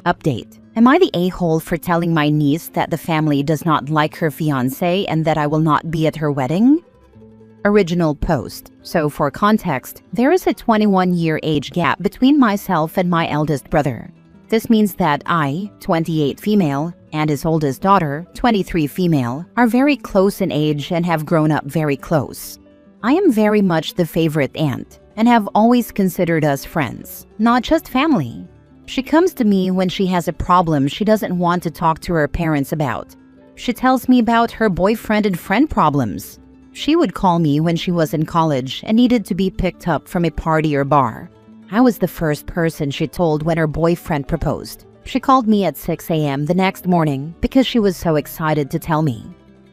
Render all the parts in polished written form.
Update. Am I the a-hole for telling my niece that the family does not like her fiancé and that I will not be at her wedding? Original post. So for context, there is a 21-year age gap between myself and my eldest brother. This means that I, 28 female, and his oldest daughter, 23 female, are very close in age and have grown up very close. I am very much the favorite aunt and have always considered us friends, not just family. She comes to me when she has a problem she doesn't want to talk to her parents about. She tells me about her boyfriend and friend problems. She would call me when she was in college and needed to be picked up from a party or bar. I was the first person she told when her boyfriend proposed. She called me at 6 a.m. the next morning because she was so excited to tell me.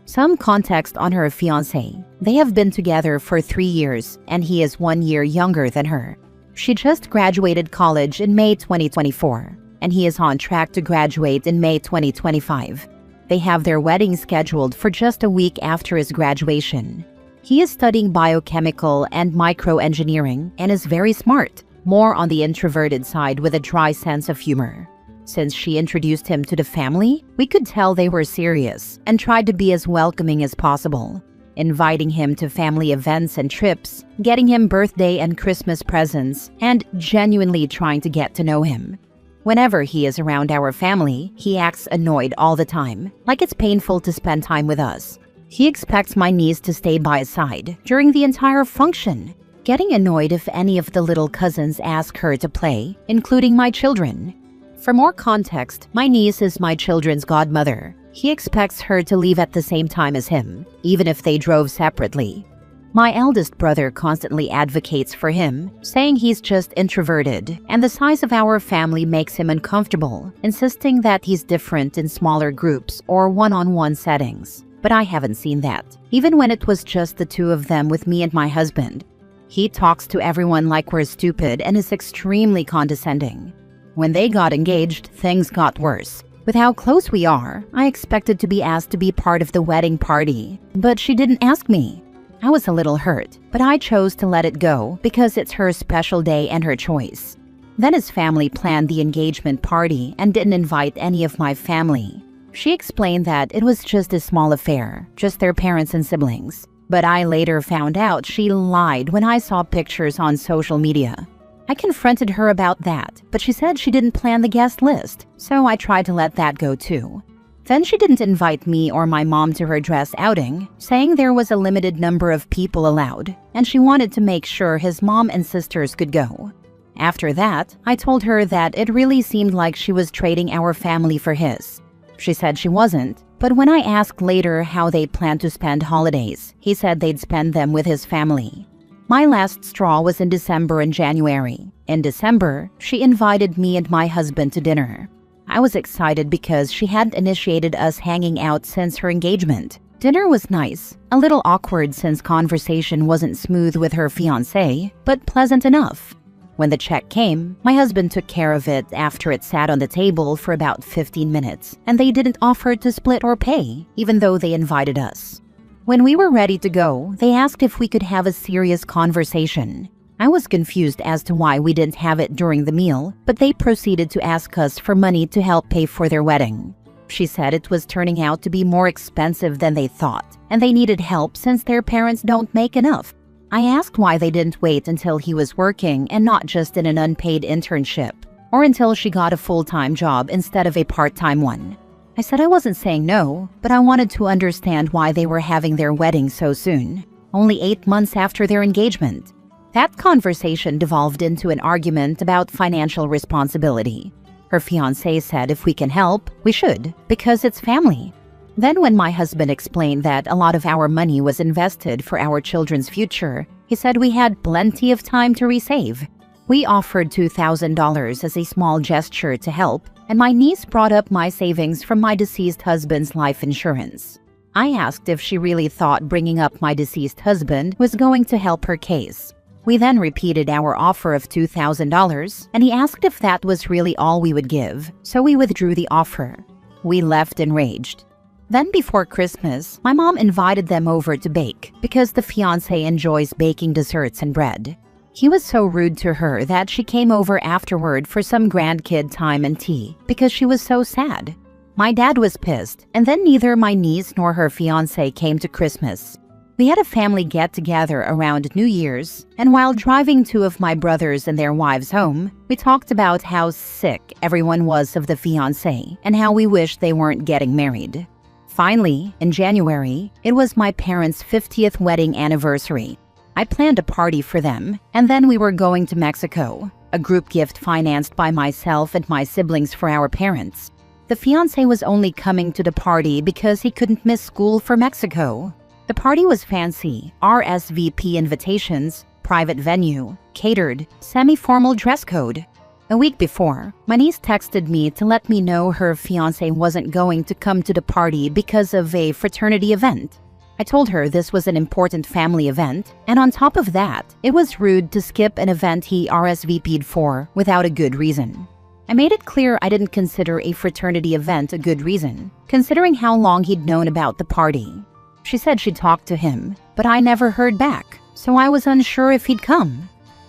Some context on her fiancé. They have been together for 3 years and he is 1 year younger than her. She just graduated college in May 2024 and he is on track to graduate in May 2025. They have their wedding scheduled for just a week after his graduation. He is studying biochemical and microengineering and is very smart, more on the introverted side with a dry sense of humor. Since she introduced him to the family, we could tell they were serious and tried to be as welcoming as possible, inviting him to family events and trips, getting him birthday and Christmas presents, and genuinely trying to get to know him. Whenever he is around our family, he acts annoyed all the time, like it's painful to spend time with us. He expects my niece to stay by his side during the entire function, getting annoyed if any of the little cousins ask her to play, including my children. For more context, my niece is my children's godmother. He expects her to leave at the same time as him, even if they drove separately. My eldest brother constantly advocates for him, saying he's just introverted and the size of our family makes him uncomfortable, insisting that he's different in smaller groups or one-on-one settings. But I haven't seen that, even when it was just the two of them with me and my husband. He talks to everyone like we're stupid and is extremely condescending. When they got engaged, things got worse. With how close we are, I expected to be asked to be part of the wedding party, but she didn't ask me. I was a little hurt, but I chose to let it go because it's her special day and her choice. Then his family planned the engagement party and didn't invite any of my family. She explained that it was just a small affair, just their parents and siblings. But I later found out she lied when I saw pictures on social media. I confronted her about that, but she said she didn't plan the guest list, so I tried to let that go too. Then she didn't invite me or my mom to her dress outing, saying there was a limited number of people allowed, and she wanted to make sure his mom and sisters could go. After that, I told her that it really seemed like she was trading our family for his. She said she wasn't, but when I asked later how they planned to spend holidays, he said they'd spend them with his family. My last straw was in December and January. In December, she invited me and my husband to dinner. I was excited because she hadn't initiated us hanging out since her engagement. Dinner was nice, a little awkward since conversation wasn't smooth with her fiancé, but pleasant enough. When the check came, my husband took care of it after it sat on the table for about 15 minutes, and they didn't offer to split or pay, even though they invited us. When we were ready to go, they asked if we could have a serious conversation. I was confused as to why we didn't have it during the meal, but they proceeded to ask us for money to help pay for their wedding. She said it was turning out to be more expensive than they thought, and they needed help since their parents don't make enough. I asked why they didn't wait until he was working and not just in an unpaid internship, or until she got a full-time job instead of a part-time one. I said I wasn't saying no, but I wanted to understand why they were having their wedding so soon, only 8 months after their engagement. That conversation devolved into an argument about financial responsibility. Her fiancé said if we can help, we should, because it's family. Then when my husband explained that a lot of our money was invested for our children's future, he said we had plenty of time to resave. We offered $2,000 as a small gesture to help, and my niece brought up my savings from my deceased husband's life insurance. I asked if she really thought bringing up my deceased husband was going to help her case. We then repeated our offer of $2,000, and he asked if that was really all we would give, so we withdrew the offer. We left enraged. Then before Christmas, my mom invited them over to bake because the fiancé enjoys baking desserts and bread. He was so rude to her that she came over afterward for some grandkid time and tea because she was so sad. My dad was pissed, and then neither my niece nor her fiancé came to Christmas. We had a family get-together around New Year's, and while driving two of my brothers and their wives home, we talked about how sick everyone was of the fiancé and how we wished they weren't getting married. Finally, in January, it was my parents' 50th wedding anniversary. I planned a party for them, and then we were going to Mexico, a group gift financed by myself and my siblings for our parents. The fiancé was only coming to the party because he couldn't miss school for Mexico. The party was fancy, RSVP invitations, private venue, catered, semi-formal dress code. A week before, my niece texted me to let me know her fiancé wasn't going to come to the party because of a fraternity event. I told her this was an important family event, and on top of that, it was rude to skip an event he RSVP'd for without a good reason. I made it clear I didn't consider a fraternity event a good reason, considering how long he'd known about the party. She said she talked to him, but I never heard back, so I was unsure if he'd come.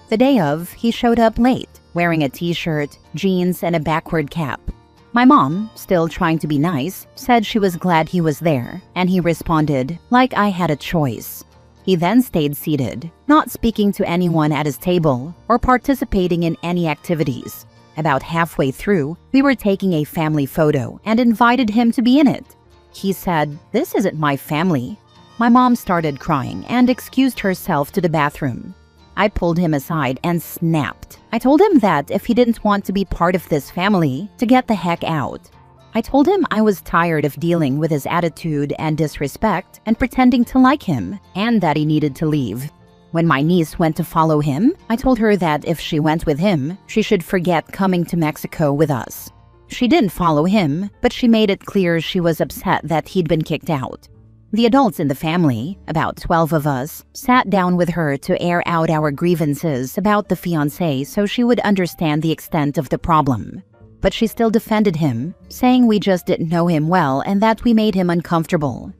The day of, he showed up late, wearing a t-shirt, jeans, and a backward cap. My mom, still trying to be nice, said she was glad he was there, and he responded, like I had a choice. He then stayed seated, not speaking to anyone at his table or participating in any activities. About halfway through, we were taking a family photo and invited him to be in it. He said, "This isn't my family." My mom started crying and excused herself to the bathroom. I pulled him aside and snapped. I told him that if he didn't want to be part of this family, to get the heck out. I told him I was tired of dealing with his attitude and disrespect and pretending to like him, and that he needed to leave. When my niece went to follow him, I told her that if she went with him, she should forget coming to Mexico with us. She didn't follow him, but she made it clear she was upset that he'd been kicked out. The adults in the family, about 12 of us, sat down with her to air out our grievances about the fiancé so she would understand the extent of the problem. But she still defended him, saying we just didn't know him well and that we made him uncomfortable.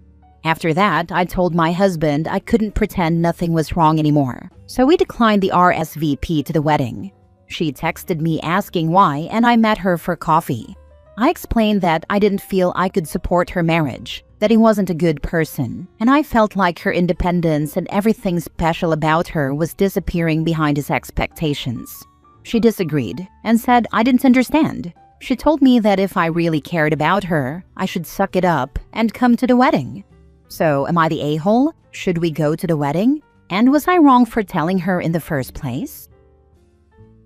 After that, I told my husband I couldn't pretend nothing was wrong anymore, so we declined the RSVP to the wedding. She texted me asking why, and I met her for coffee. I explained that I didn't feel I could support her marriage, that he wasn't a good person, and I felt like her independence and everything special about her was disappearing behind his expectations. She disagreed and said I didn't understand. She told me that if I really cared about her, I should suck it up and come to the wedding. So, am I the a-hole? Should we go to the wedding? And was I wrong for telling her in the first place?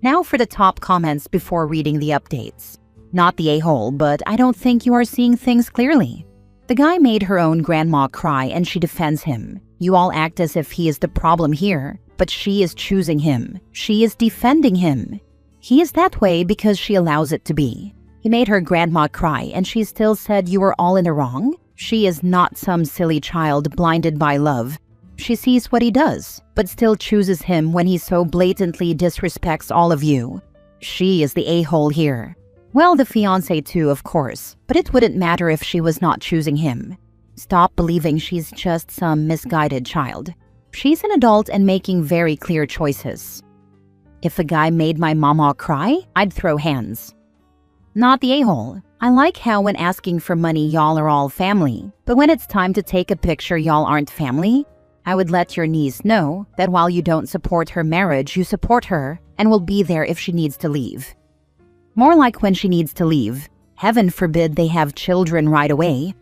Now for the top comments before reading the updates. Not the a-hole, but I don't think you are seeing things clearly. The guy made her own grandma cry and she defends him. You all act as if he is the problem here, but she is choosing him. She is defending him. He is that way because she allows it to be. He made her grandma cry and she still said you were all in the wrong? She is not some silly child blinded by love. She sees what he does, but still chooses him when he so blatantly disrespects all of you. She is the a-hole here. Well, the fiancé too, of course, but it wouldn't matter if she was not choosing him. Stop believing she's just some misguided child. She's an adult and making very clear choices. If a guy made my mama cry, I'd throw hands. Not the a-hole. I like how when asking for money y'all are all family, but when it's time to take a picture y'all aren't family? I would let your niece know that while you don't support her marriage, you support her and will be there if she needs to leave. More like when she needs to leave. Heaven forbid they have children right away.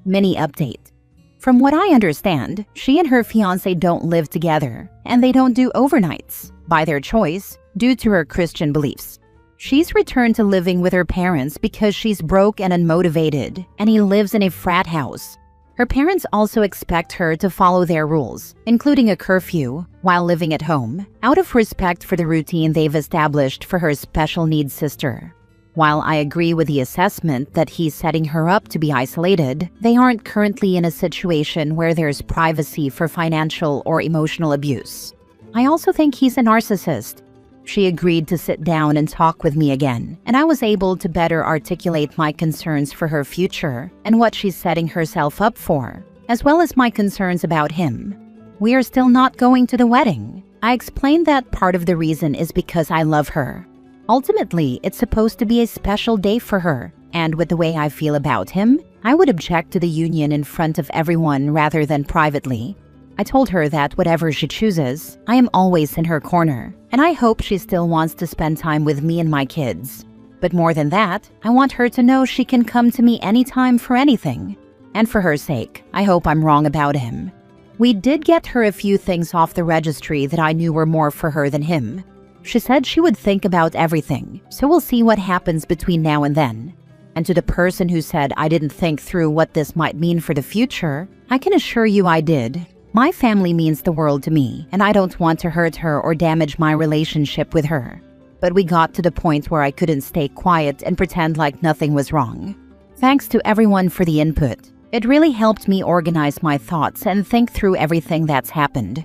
Mini update. From what I understand, she and her fiancé don't live together, and they don't do overnights, by their choice, due to her Christian beliefs. She's returned to living with her parents because she's broke and unmotivated, and he lives in a frat house. Her parents also expect her to follow their rules, including a curfew, while living at home, out of respect for the routine they've established for her special needs sister. While I agree with the assessment that he's setting her up to be isolated, they aren't currently in a situation where there's privacy for financial or emotional abuse. I also think he's a narcissist. She agreed to sit down and talk with me again, and I was able to better articulate my concerns for her future and what she's setting herself up for, as well as my concerns about him. We are still not going to the wedding. I explained that part of the reason is because I love her. Ultimately, it's supposed to be a special day for her, and with the way I feel about him, I would object to the union in front of everyone rather than privately. I told her that whatever she chooses, I am always in her corner, and I hope she still wants to spend time with me and my kids. But more than that, I want her to know she can come to me anytime for anything. And for her sake, I hope I'm wrong about him. We did get her a few things off the registry that I knew were more for her than him. She said she would think about everything, so we'll see what happens between now and then. And to the person who said I didn't think through what this might mean for the future, I can assure you I did. My family means the world to me, and I don't want to hurt her or damage my relationship with her. But we got to the point where I couldn't stay quiet and pretend like nothing was wrong. Thanks to everyone for the input. It really helped me organize my thoughts and think through everything that's happened.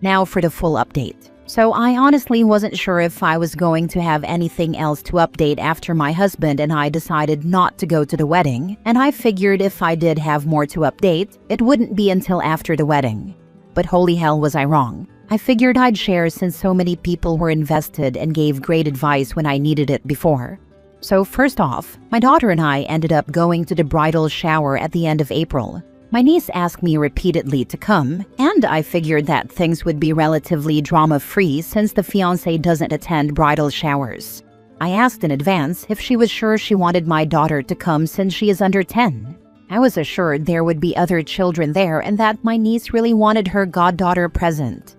Now for the full update. So I honestly wasn't sure if I was going to have anything else to update after my husband and I decided not to go to the wedding, and I figured if I did have more to update, it wouldn't be until after the wedding. But holy hell was I wrong. I figured I'd share since so many people were invested and gave great advice when I needed it before. So first off, my daughter and I ended up going to the bridal shower at the end of April. My niece asked me repeatedly to come, and I figured that things would be relatively drama-free since the fiancé doesn't attend bridal showers. I asked in advance if she was sure she wanted my daughter to come since she is under 10. I was assured there would be other children there and that my niece really wanted her goddaughter present.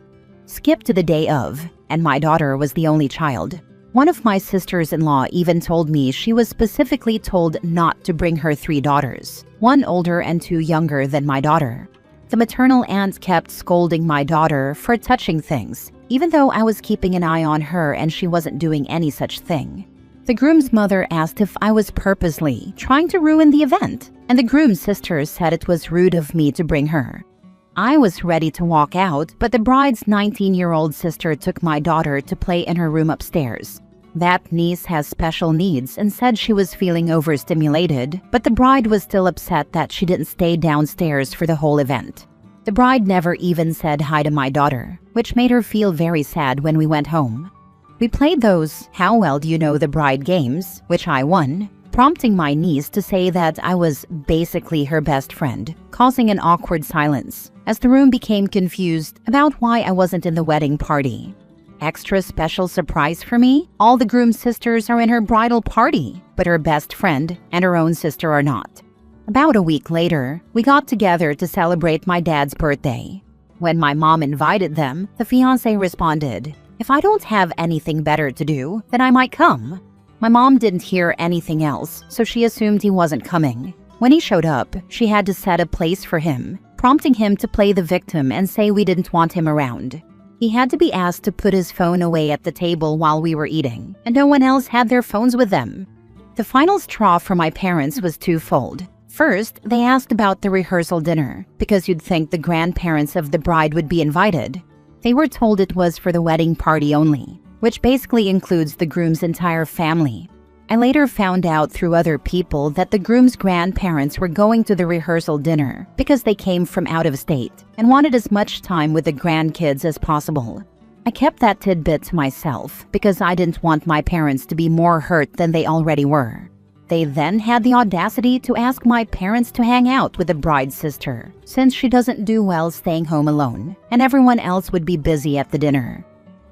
Skip to the day of, and my daughter was the only child. One of my sisters-in-law even told me she was specifically told not to bring her 3 daughters, 1 older and 2 younger than my daughter. The maternal aunt kept scolding my daughter for touching things, even though I was keeping an eye on her and she wasn't doing any such thing. The groom's mother asked if I was purposely trying to ruin the event, and the groom's sister said it was rude of me to bring her. I was ready to walk out, but the bride's 19-year-old sister took my daughter to play in her room upstairs. That niece has special needs and said she was feeling overstimulated, but the bride was still upset that she didn't stay downstairs for the whole event. The bride never even said hi to my daughter, which made her feel very sad when we went home. We played those "How well do you know the bride" games, which I won, prompting my niece to say that I was basically her best friend, causing an awkward silence, as the room became confused about why I wasn't in the wedding party. Extra special surprise for me, all the groom's sisters are in her bridal party, but her best friend and her own sister are not. About a week later, we got together to celebrate my dad's birthday. When my mom invited them, the fiancé responded, "If I don't have anything better to do, then I might come." My mom didn't hear anything else, so she assumed he wasn't coming. When he showed up, she had to set a place for him, prompting him to play the victim and say we didn't want him around. He had to be asked to put his phone away at the table while we were eating, and no one else had their phones with them. The final straw for my parents was twofold. First, they asked about the rehearsal dinner, because you'd think the grandparents of the bride would be invited. They were told it was for the wedding party only, which basically includes the groom's entire family. I later found out through other people that the groom's grandparents were going to the rehearsal dinner because they came from out of state and wanted as much time with the grandkids as possible. I kept that tidbit to myself because I didn't want my parents to be more hurt than they already were. They then had the audacity to ask my parents to hang out with the bride's sister, since she doesn't do well staying home alone, and everyone else would be busy at the dinner.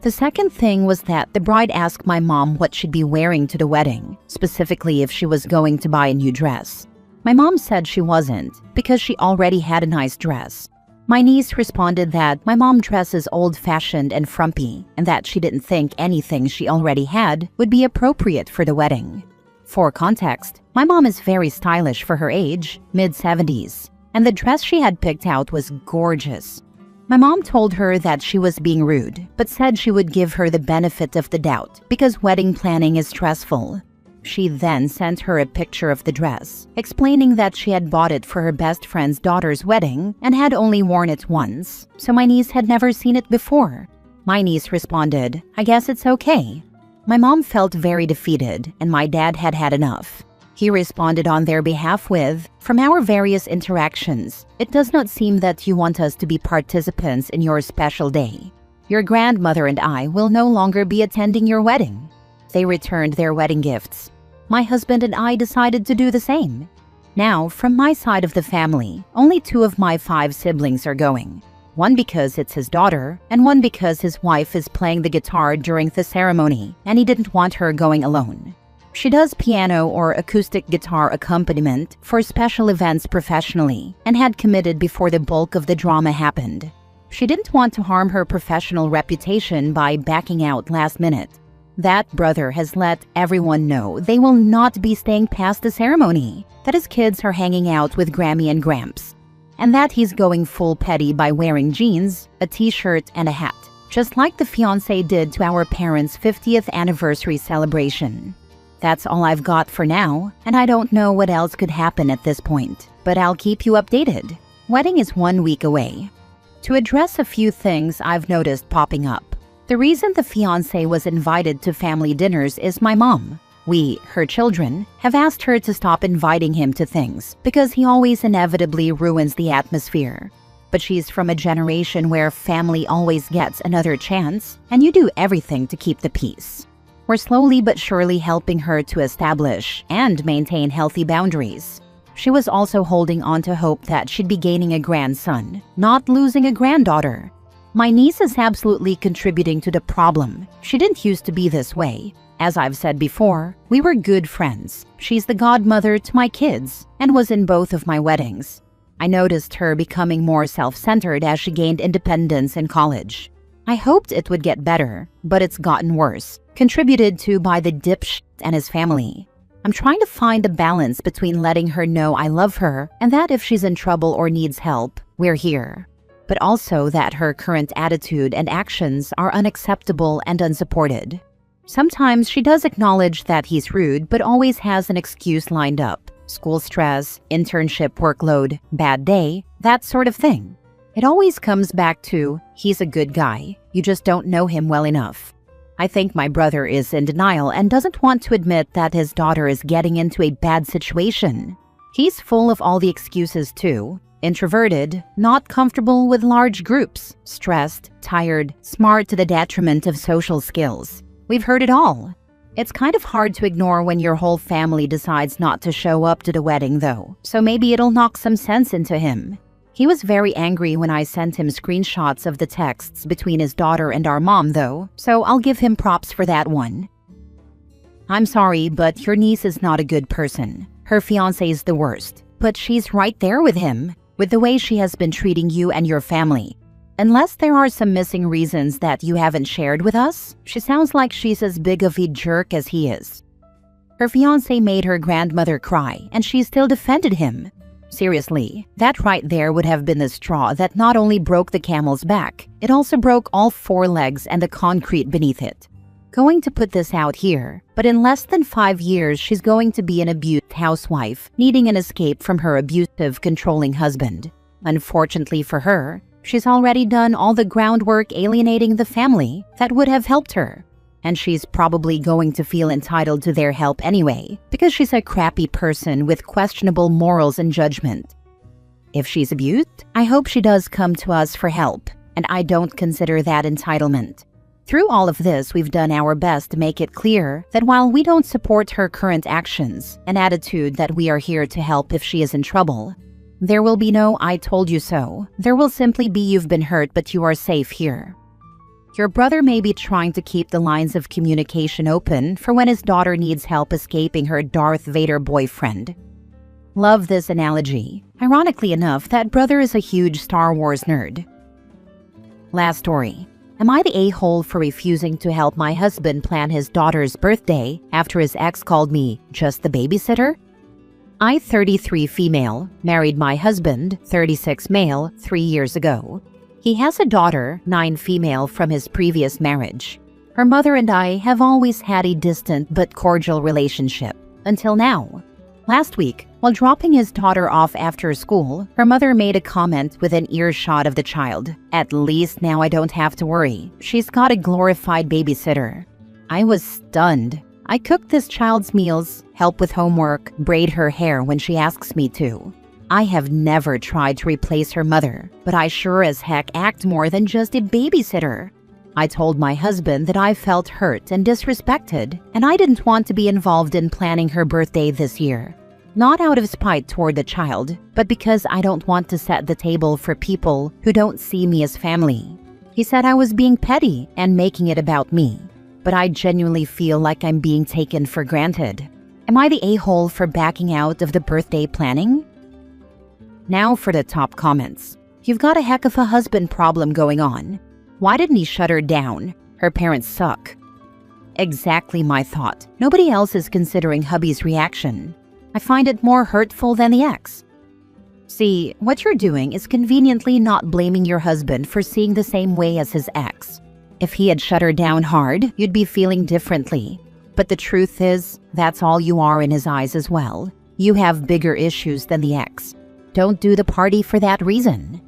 The second thing was that the bride asked my mom what she'd be wearing to the wedding, specifically if she was going to buy a new dress. My mom said she wasn't, because she already had a nice dress. My niece responded that my mom dresses old-fashioned and frumpy, and that she didn't think anything she already had would be appropriate for the wedding. For context, my mom is very stylish for her age, mid-70s, and the dress she had picked out was gorgeous. My mom told her that she was being rude, but said she would give her the benefit of the doubt because wedding planning is stressful. She then sent her a picture of the dress, explaining that she had bought it for her best friend's daughter's wedding and had only worn it once, so my niece had never seen it before. My niece responded, "I guess it's okay." My mom felt very defeated, and my dad had had enough. He responded on their behalf with, "From our various interactions, it does not seem that you want us to be participants in your special day." Your grandmother and I will no longer be attending your wedding." They returned their wedding gifts. My husband and I decided to do the same. Now, from my side of the family, only 2 of my 5 siblings are going. One because it's his daughter, and one because his wife is playing the guitar during the ceremony, and he didn't want her going alone. She does piano or acoustic guitar accompaniment for special events professionally, and had committed before the bulk of the drama happened. She didn't want to harm her professional reputation by backing out last minute. That brother has let everyone know they will not be staying past the ceremony, that his kids are hanging out with Grammy and Gramps, and that he's going full petty by wearing jeans, a t-shirt, and a hat, just like the fiance did to our parents' 50th anniversary celebration. That's all I've got for now, and I don't know what else could happen at this point, but I'll keep you updated. Wedding is 1 week away. To address a few things I've noticed popping up. The reason the fiancé was invited to family dinners is my mom. We, her children, have asked her to stop inviting him to things because he always inevitably ruins the atmosphere. But she's from a generation where family always gets another chance, and you do everything to keep the peace. We're slowly but surely helping her to establish and maintain healthy boundaries. She was also holding on to hope that she'd be gaining a grandson, not losing a granddaughter. My niece is absolutely contributing to the problem. She didn't used to be this way. As I've said before, we were good friends. She's the godmother to my kids and was in both of my weddings. I noticed her becoming more self-centered as she gained independence in college. I hoped it would get better, but it's gotten worse, contributed to by the dipshit and his family. I'm trying to find a balance between letting her know I love her and that if she's in trouble or needs help, we're here. But also that her current attitude and actions are unacceptable and unsupported. Sometimes she does acknowledge that he's rude, but always has an excuse lined up. School stress, internship workload, bad day, that sort of thing. It always comes back to, he's a good guy, you just don't know him well enough. I think my brother is in denial and doesn't want to admit that his daughter is getting into a bad situation. He's full of all the excuses too. Introverted, not comfortable with large groups, stressed, tired, smart to the detriment of social skills. We've heard it all. It's kind of hard to ignore when your whole family decides not to show up to the wedding though, so maybe it'll knock some sense into him. He was very angry when I sent him screenshots of the texts between his daughter and our mom though, so I'll give him props for that one. I'm sorry, but your niece is not a good person. Her fiancé is the worst, but she's right there with him, with the way she has been treating you and your family. Unless there are some missing reasons that you haven't shared with us, she sounds like she's as big of a jerk as he is. Her fiancé made her grandmother cry, and she still defended him. Seriously, that right there would have been the straw that not only broke the camel's back, it also broke all 4 legs and the concrete beneath it. Going to put this out here, but in less than 5 years she's going to be an abused housewife, needing an escape from her abusive, controlling husband. Unfortunately for her, she's already done all the groundwork alienating the family that would have helped her. And she's probably going to feel entitled to their help anyway, because she's a crappy person with questionable morals and judgment. If she's abused, I hope she does come to us for help, and I don't consider that entitlement. Through all of this, we've done our best to make it clear that while we don't support her current actions, an attitude that we are here to help if she is in trouble, there will be no "I told you so." There will simply be "you've been hurt, but you are safe here." Your brother may be trying to keep the lines of communication open for when his daughter needs help escaping her Darth Vader boyfriend. Love this analogy. Ironically enough, that brother is a huge Star Wars nerd. Last story. Am I the a-hole for refusing to help my husband plan his daughter's birthday after his ex called me just the babysitter? I, 33 female, married my husband, 36 male, 3 years ago. He has a daughter, 9 female, from his previous marriage. Her mother and I have always had a distant but cordial relationship, until now. Last week, while dropping his daughter off after school, her mother made a comment within earshot of the child. "At least now I don't have to worry. She's got a glorified babysitter." I was stunned. I cook this child's meals, help with homework, braid her hair when she asks me to. I have never tried to replace her mother, but I sure as heck act more than just a babysitter. I told my husband that I felt hurt and disrespected, and I didn't want to be involved in planning her birthday this year. Not out of spite toward the child, but because I don't want to set the table for people who don't see me as family. He said I was being petty and making it about me, but I genuinely feel like I'm being taken for granted. Am I the a-hole for backing out of the birthday planning? Now for the top comments. You've got a heck of a husband problem going on. Why didn't he shut her down? Her parents suck. Exactly my thought. Nobody else is considering hubby's reaction. I find it more hurtful than the ex. See, what you're doing is conveniently not blaming your husband for seeing the same way as his ex. If he had shut her down hard, you'd be feeling differently. But the truth is, that's all you are in his eyes as well. You have bigger issues than the ex. Don't do the party for that reason.